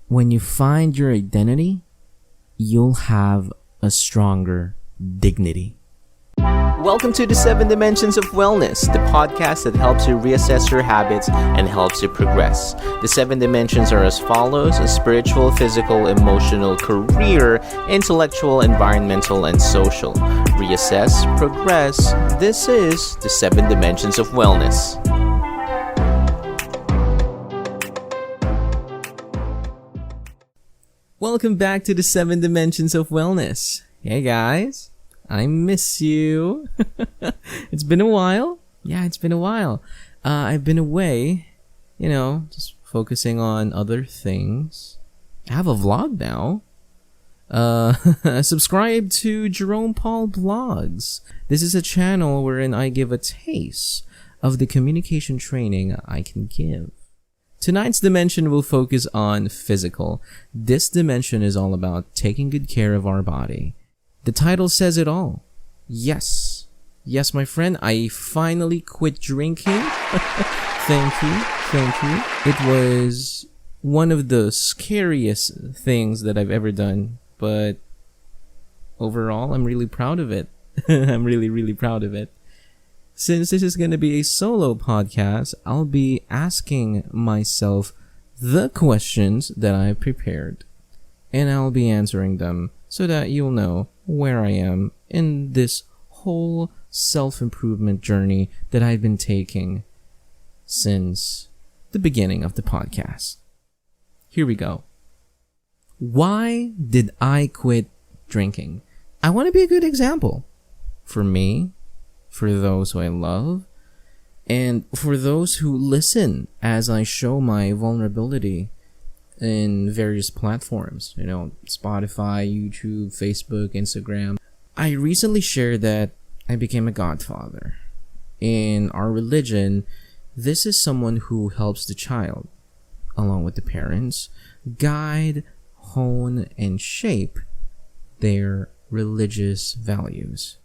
when you find your identity, you'll have a stronger dignity. Welcome to the 7 Dimensions of Wellness, the podcast that helps you reassess your habits and helps you progress. The 7 dimensions are as follows: spiritual, physical, emotional, career, intellectual, environmental, and social. Reassess, progress. This is the 7 Dimensions of Wellness. Welcome back to the 7 Dimensions of Wellness. Hey guys. I miss you. It's been a while. Yeah, it's been a while. I've been away, just focusing on other things. I have a vlog now. Subscribe to Jerome Paul Blogs. This is a channel wherein I give a taste of the communication training I can give. Tonight's dimension will focus on physical. This dimension is all about taking good care of our body. The title says it all. Yes, my friend, I finally quit drinking. Thank you. It was one of the scariest things that I've ever done, but overall, I'm really proud of it. I'm really proud of it. Since this is going to be a solo podcast, I'll be asking myself the questions that I've prepared, and I'll be answering them so that you'll know where I am in this whole self-improvement journey that I've been taking since the beginning of the podcast. Here we go. Why did I quit drinking? I want to be a good example for me, for those who I love, and for those who listen as I show my vulnerability in various platforms, Spotify, YouTube, Facebook, Instagram. I recently shared that I became a godfather. In our religion, this is someone who helps the child, along with the parents, guide, hone, and shape their religious values.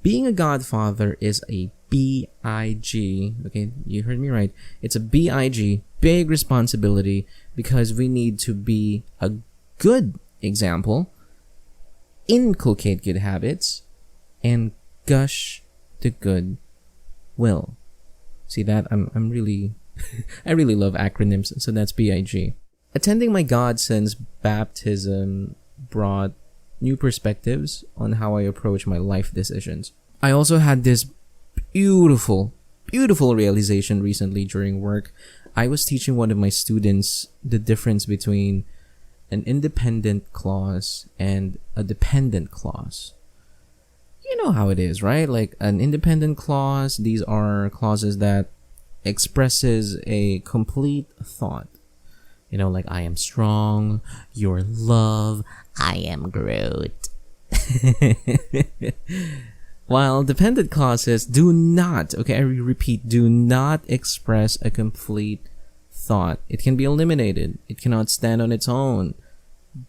Being a godfather is a B-I-G, okay, you heard me right. It's a B-I-G, big responsibility, because we need to be a good example, inculcate good habits, and gush the good will. See that? I'm really, I really love acronyms, so that's B-I-G. Attending my godson's baptism brought new perspectives on how I approach my life decisions. I also had this beautiful realization recently during work. I was teaching one of my students the difference between an independent clause and a dependent clause. You know how it is, right? Like an independent clause, these are clauses that expresses a complete thought. Like I am strong, you're love, I am Groot. While dependent clauses do not, okay, I repeat, do not express a complete thought. It can be eliminated. It cannot stand on its own.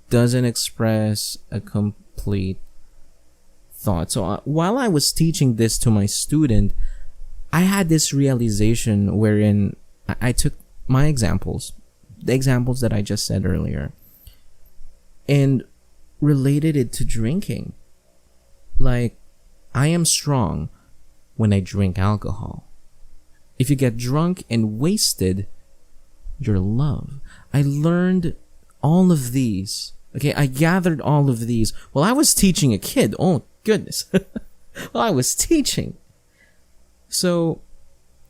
Doesn't express a complete thought. So while I was teaching this to my student, I had this realization wherein I took my examples, the examples that I just said earlier, and related it to drinking. Like, I am strong when I drink alcohol. If you get drunk and wasted, you're love. I learned all of these. Okay, I gathered all of these while I was teaching a kid. Oh, goodness. While I was teaching. So,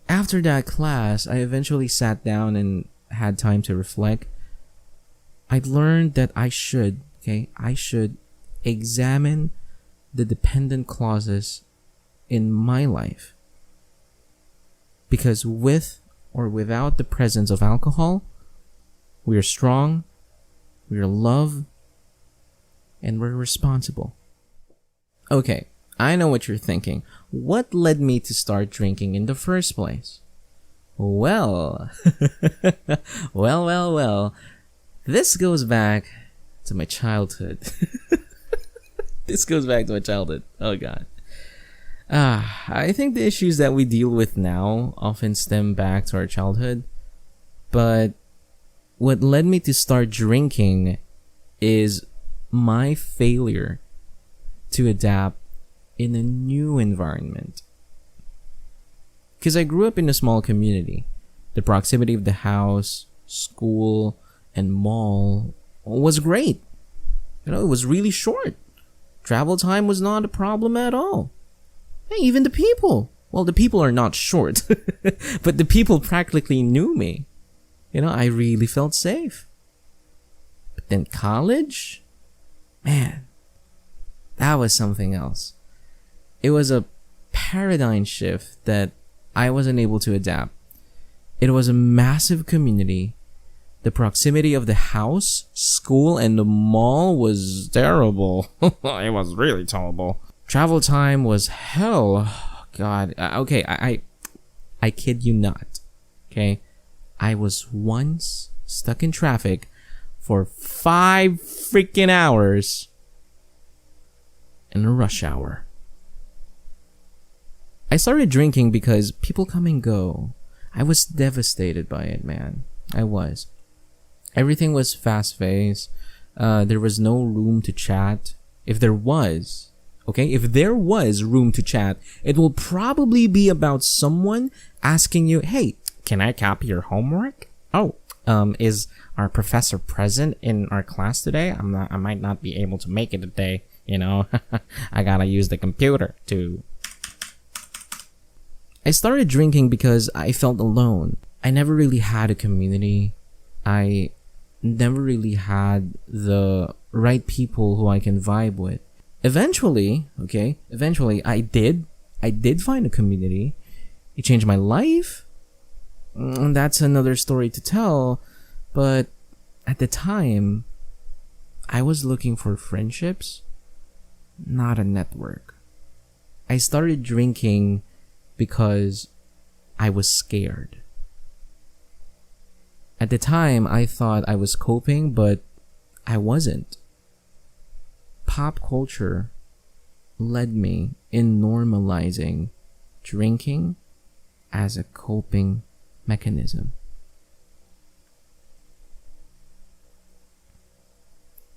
after that class, I eventually sat down and had time to reflect. I learned that I should examine the dependent clauses in my life. Because with or without the presence of alcohol, we are strong, we are love, and we're responsible. Okay, I know what you're thinking. What led me to start drinking in the first place? Well, well. This goes back to my childhood. Oh God. I think the issues that we deal with now often stem back to our childhood. But what led me to start drinking is my failure to adapt in a new environment. Because I grew up in a small community. The proximity of the house, school, and mall was great. It was really short. Travel time was not a problem at all. Hey, even the people. Well, the people are not short, but the people practically knew me. I really felt safe. But then college? Man, that was something else. It was a paradigm shift that I wasn't able to adapt. It was a massive community. The proximity of the house, school, and the mall was terrible. It was really terrible. Travel time was hell. God. Okay, I kid you not. Okay? I was once stuck in traffic for 5 freaking hours in a rush hour. I started drinking because people come and go. I was devastated by it, man. I was. Everything was fast-paced. There was no room to chat. If there was room to chat, it will probably be about someone asking you, "Hey, can I copy your homework? Oh, is our professor present in our class today? I might not be able to make it today. I gotta use the computer to." I started drinking because I felt alone. I never really had a community. I never really had the right people who I can vibe with. Eventually, I did find a community. It changed my life. And that's another story to tell. But at the time, I was looking for friendships, not a network. I started drinking because I was scared. At the time, I thought I was coping, but I wasn't. Pop culture led me in normalizing drinking as a coping mechanism.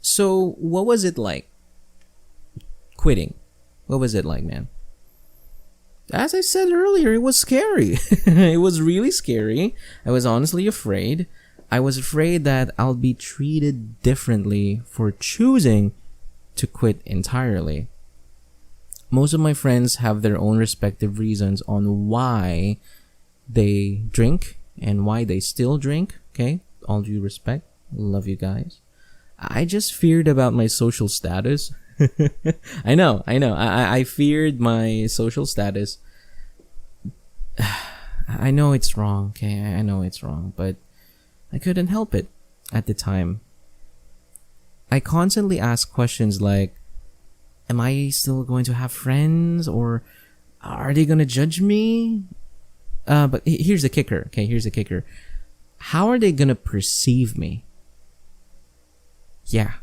So, what was it like? Quitting. What was it like, man? As I said earlier, it was scary. It was really scary. I was honestly afraid. I was afraid that I'll be treated differently for choosing to quit entirely. Most of my friends have their own respective reasons on why they drink and why they still drink. Okay, all due respect. Love you guys. I just feared about my social status. I know. I feared my social status. I know it's wrong, okay? I know it's wrong, but I couldn't help it at the time. I constantly asked questions like, am I still going to have friends? Or are they going to judge me? But here's the kicker, okay? Here's the kicker. How are they going to perceive me? Yeah.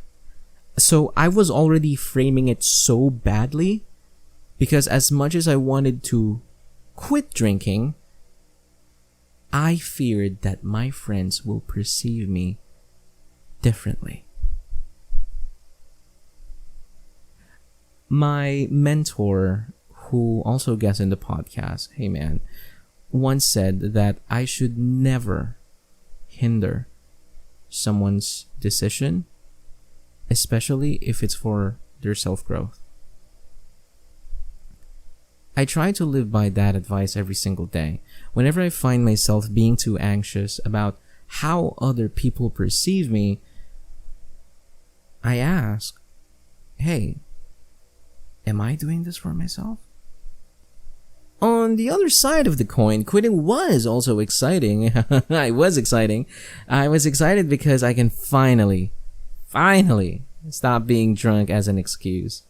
So I was already framing it so badly because as much as I wanted to quit drinking, I feared that my friends will perceive me differently. My mentor, who also guests in the podcast, hey man, once said that I should never hinder someone's decision, especially if it's for their self-growth. I try to live by that advice every single day. Whenever I find myself being too anxious about how other people perceive me, I ask, hey, am I doing this for myself? On the other side of the coin, quitting was also exciting. It was exciting. I was excited because I can finally stop being drunk as an excuse.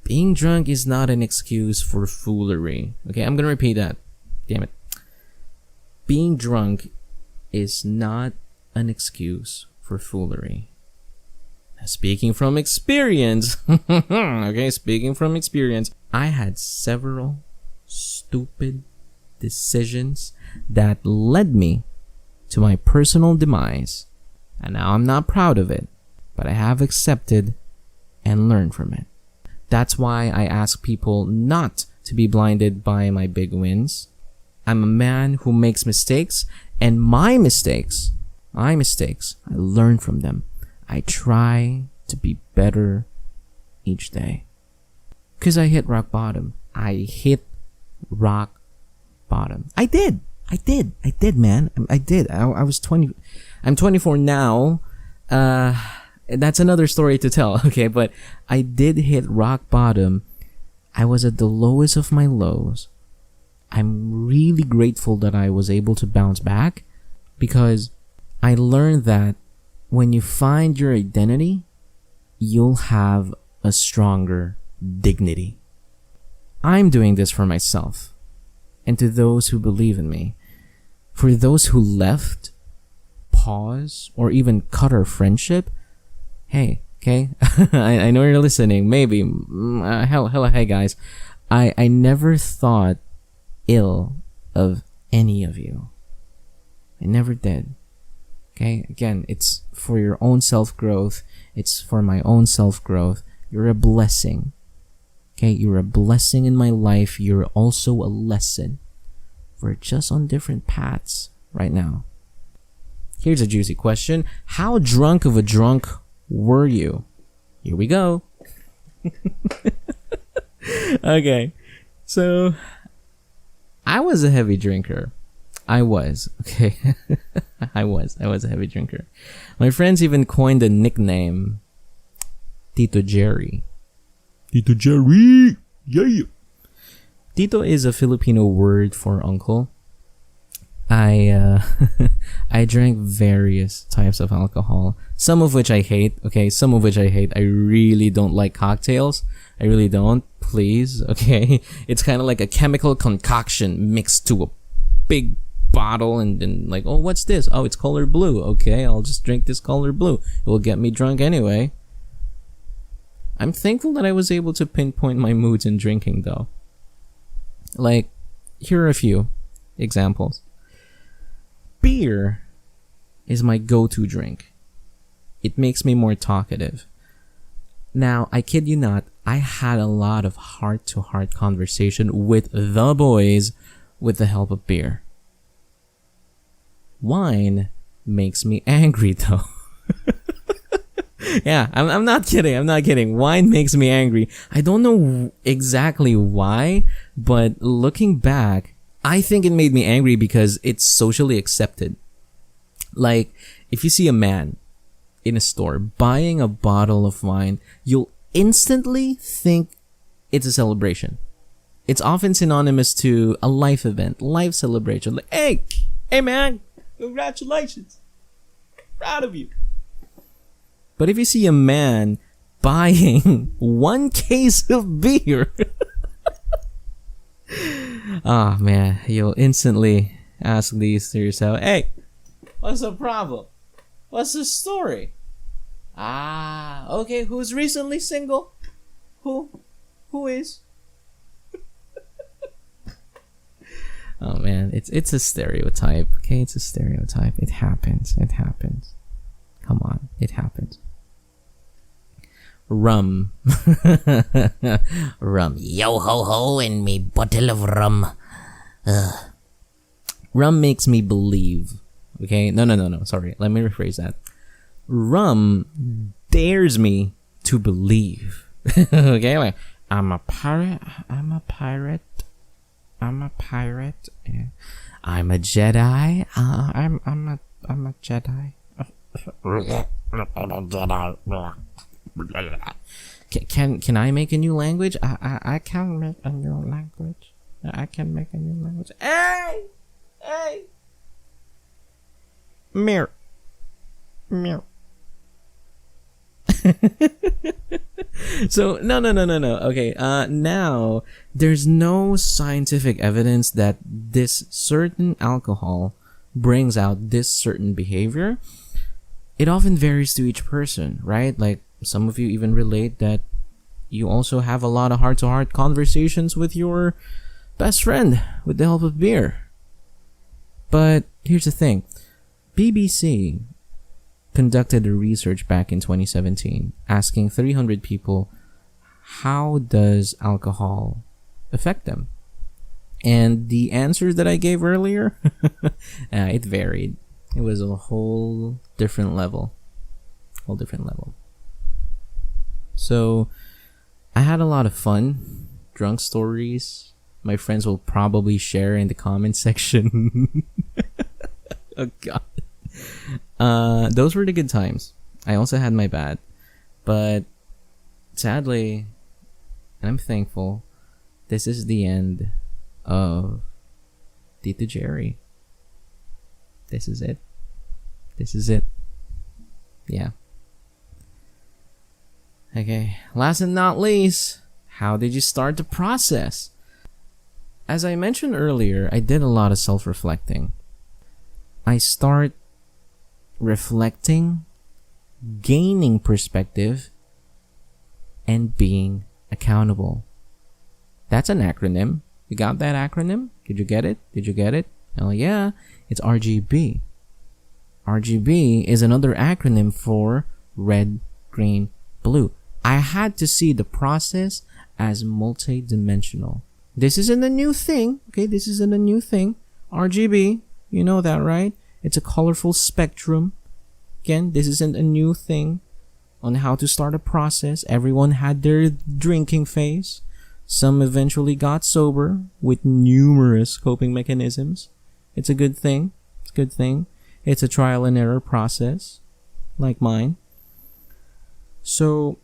Being drunk is not an excuse for foolery. Okay, I'm gonna repeat that. Damn it. Being drunk is not an excuse for foolery. Speaking from experience, okay, speaking from experience, I had several stupid decisions that led me to my personal demise. And now I'm not proud of it, but I have accepted and learned from it. That's why I ask people not to be blinded by my big wins. I'm a man who makes mistakes, and my mistakes, I learn from them. I try to be better each day. Because I hit rock bottom. I hit rock bottom. I did, man. I did. I was 20. I'm 24 now. That's another story to tell, okay? But I did hit rock bottom. I was at the lowest of my lows. I'm really grateful that I was able to bounce back, because I learned that when you find your identity, you'll have a stronger dignity. I'm doing this for myself and to those who believe in me. For those who left, pause, or even cut our friendship, hey, okay, I know you're listening, maybe, hey guys, I never thought ill of any of you. I never did. Okay, again, it's for your own self-growth. It's for my own self-growth. You're a blessing. Okay, you're a blessing in my life. You're also a lesson. We're just on different paths right now. Here's a juicy question. How drunk of a drunk were you? Here we go. Okay, so I was a heavy drinker. I was, okay. I was a heavy drinker. My friends even coined a nickname, Tito Jerry. Tito Jerry! Yeah! Tito is a Filipino word for uncle. I drank various types of alcohol, some of which I hate, okay, some of which I hate. I really don't like cocktails. I really don't, please, okay? It's kind of like a chemical concoction mixed to a big bottle, and then like, oh, what's this? Oh, it's color blue. Okay, I'll just drink this color blue. It will get me drunk anyway. I'm thankful that I was able to pinpoint my moods in drinking, though. Like, here are a few examples. Beer is my go-to drink. It makes me more talkative. Now, I kid you not, I had a lot of heart-to-heart conversation with the boys with the help of beer. Wine makes me angry, though. Yeah, I'm not kidding. Wine makes me angry. I don't know exactly why, but looking back, I think it made me angry because it's socially accepted. Like, if you see a man in a store buying a bottle of wine, you'll instantly think it's a celebration. It's often synonymous to a life event, life celebration. Like, hey man, congratulations. Proud of you. But if you see a man buying 1 case of beer, oh man, you'll instantly ask these to yourself, hey, what's the problem? What's the story? Okay, who's recently single? Who is? Oh man, it's a stereotype, okay? It's a stereotype. It happens. Come on, it happens. Rum. Rum. Yo ho ho and me bottle of rum. Rum makes me believe. Okay? No. Sorry. Let me rephrase that. Rum dares me to believe. Okay? Like, I'm a pirate. Yeah. I'm a Jedi. I'm a Jedi. Can I make a new language? I can make a new language. I can make a new language. Hey! Mirror. So no. Okay. Now there's no scientific evidence that this certain alcohol brings out this certain behavior. It often varies to each person, right? Like, some of you even relate that you also have a lot of heart-to-heart conversations with your best friend with the help of beer. But here's the thing. BBC conducted a research back in 2017 asking 300 people, how does alcohol affect them? And the answers that I gave earlier, it varied. It was a whole different level. So I had a lot of fun. Drunk stories my friends will probably share in the comment section. Oh god. Those were the good times. I also had my bad. But sadly, and I'm thankful, this is the end of Tito Jerry. This is it. Yeah. Okay, last and not least, how did you start the process? As I mentioned earlier, I did a lot of self-reflecting. I start reflecting, gaining perspective, and being accountable. That's an acronym. You got that acronym? Did you get it? Oh yeah, it's RGB. RGB is another acronym for red, green, blue. I had to see the process as multi-dimensional. This isn't a new thing, okay? This isn't a new thing. RGB, you know that, right? It's a colorful spectrum. Again, this isn't a new thing on how to start a process. Everyone had their drinking phase. Some eventually got sober with numerous coping mechanisms. It's a good thing. It's a trial and error process, like mine. So,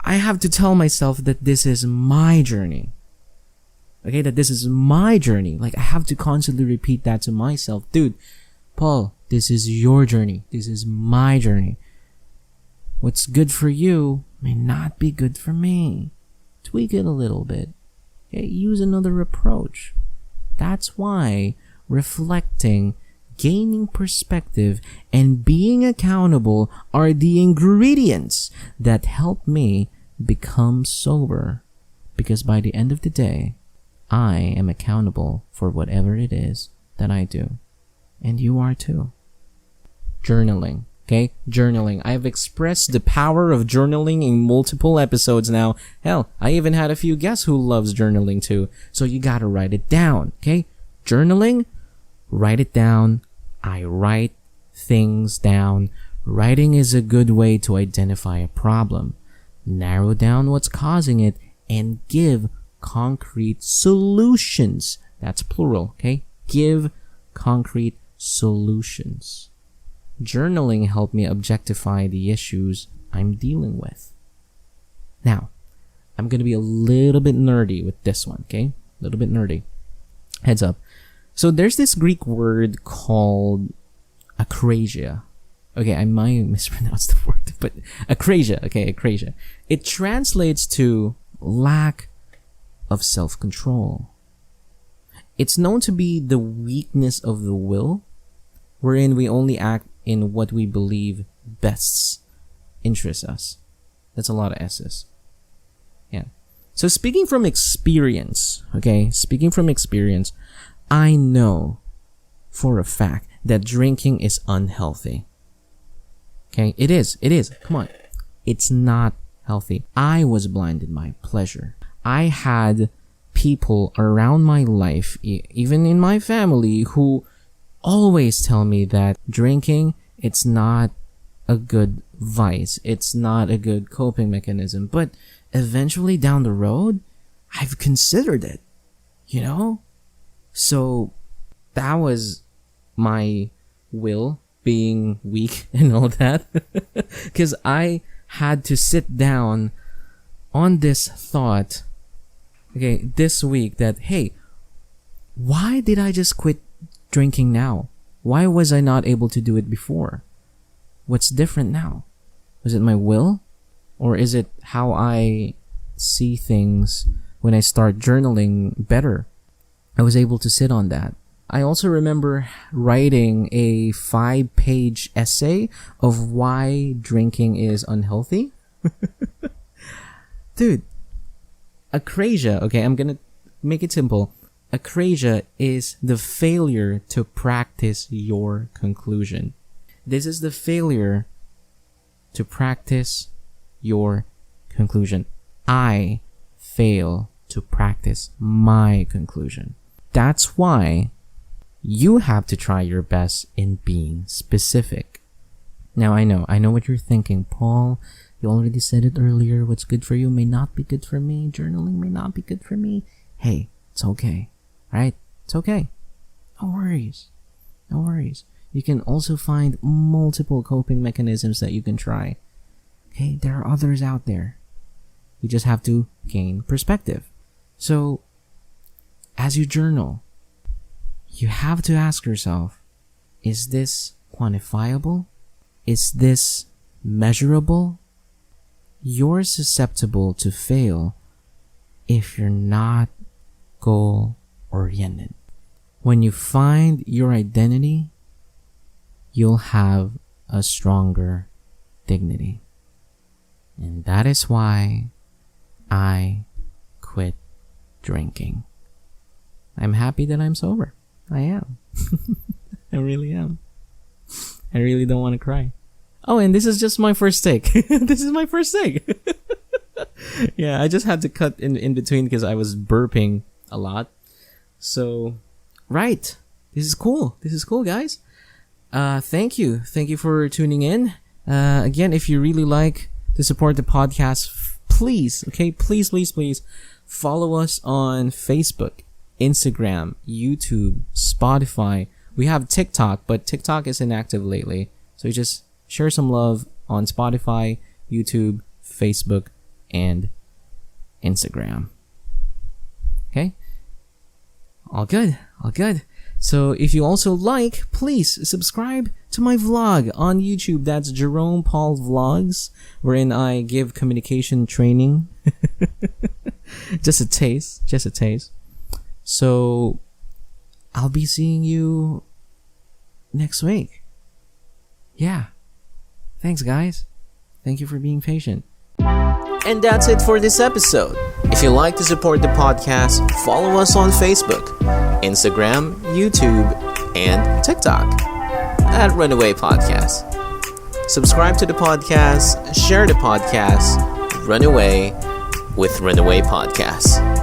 I have to tell myself that this is my journey. Okay, that this is my journey. Like, I have to constantly repeat that to myself. Dude, Paul, this is your journey. This is my journey. What's good for you may not be good for me. Tweak it a little bit. Okay, use another approach. That's why reflecting, gaining perspective, and being accountable are the ingredients that help me become sober. Because by the end of the day, I am accountable for whatever it is that I do. And you are too. Journaling. Okay? Journaling. I've expressed the power of journaling in multiple episodes now. Hell, I even had a few guests who loves journaling too. So you gotta write it down. Okay? Journaling, write it down. I write things down. Writing is a good way to identify a problem, narrow down what's causing it, and give concrete solutions. That's plural, okay? Give concrete solutions. Journaling helped me objectify the issues I'm dealing with. Now, I'm gonna be a little bit nerdy with this one, okay? A little bit nerdy. Heads up. So there's this Greek word called akrasia. Okay, I might mispronounce the word, but akrasia. Okay, akrasia. It translates to lack of self-control. It's known to be the weakness of the will, wherein we only act in what we believe best interests us. That's a lot of S's. Yeah. So speaking from experience, I know for a fact that drinking is unhealthy. Okay, it is. Come on. It's not healthy. I was blinded by pleasure. I had people around my life, even in my family, who always tell me that drinking, it's not a good vice. It's not a good coping mechanism. But eventually down the road, I've considered it, you know? So that was my will being weak and all that. Because I had to sit down on this thought, okay, this week that, hey, why did I just quit drinking now? Why was I not able to do it before? What's different now? Was it my will? Or is it how I see things when I start journaling better? I was able to sit on that. I also remember writing a 5-page essay of why drinking is unhealthy. Dude, akrasia, okay, I'm gonna make it simple. Akrasia is the failure to practice your conclusion. This is the failure to practice your conclusion. I fail to practice my conclusion. That's why you have to try your best in being specific. Now, I know what you're thinking. Paul, you already said it earlier. What's good for you may not be good for me. Journaling may not be good for me. Hey, it's okay. Right? It's okay. No worries. No worries. You can also find multiple coping mechanisms that you can try. Okay, there are others out there. You just have to gain perspective. So, as you journal, you have to ask yourself, is this quantifiable? Is this measurable? You're susceptible to fail if you're not goal-oriented. When you find your identity, you'll have a stronger dignity. And that is why I quit drinking. I'm happy that I'm sober. I am. I really am. I really don't want to cry. Oh, and this is just my first take. This is my first take. Yeah, I just had to cut in between because I was burping a lot. So, right. This is cool. This is cool, guys. Thank you. Thank you for tuning in. Again, if you really like to support the podcast, please follow us on Facebook, Instagram, YouTube, Spotify. We have TikTok, but TikTok is inactive lately. So you just share some love on Spotify, YouTube, Facebook, and Instagram. Okay? All good. So if you also like, please subscribe to my vlog on YouTube. That's Jerome Paul Vlogs, wherein I give communication training. Just a taste. So I'll be seeing you next week. Yeah. Thanks, guys. Thank you for being patient. And that's it for this episode. If you'd like to support the podcast, follow us on Facebook, Instagram, YouTube, and TikTok at Runaway Podcast. Subscribe to the podcast, share the podcast, Runaway with Runaway Podcast.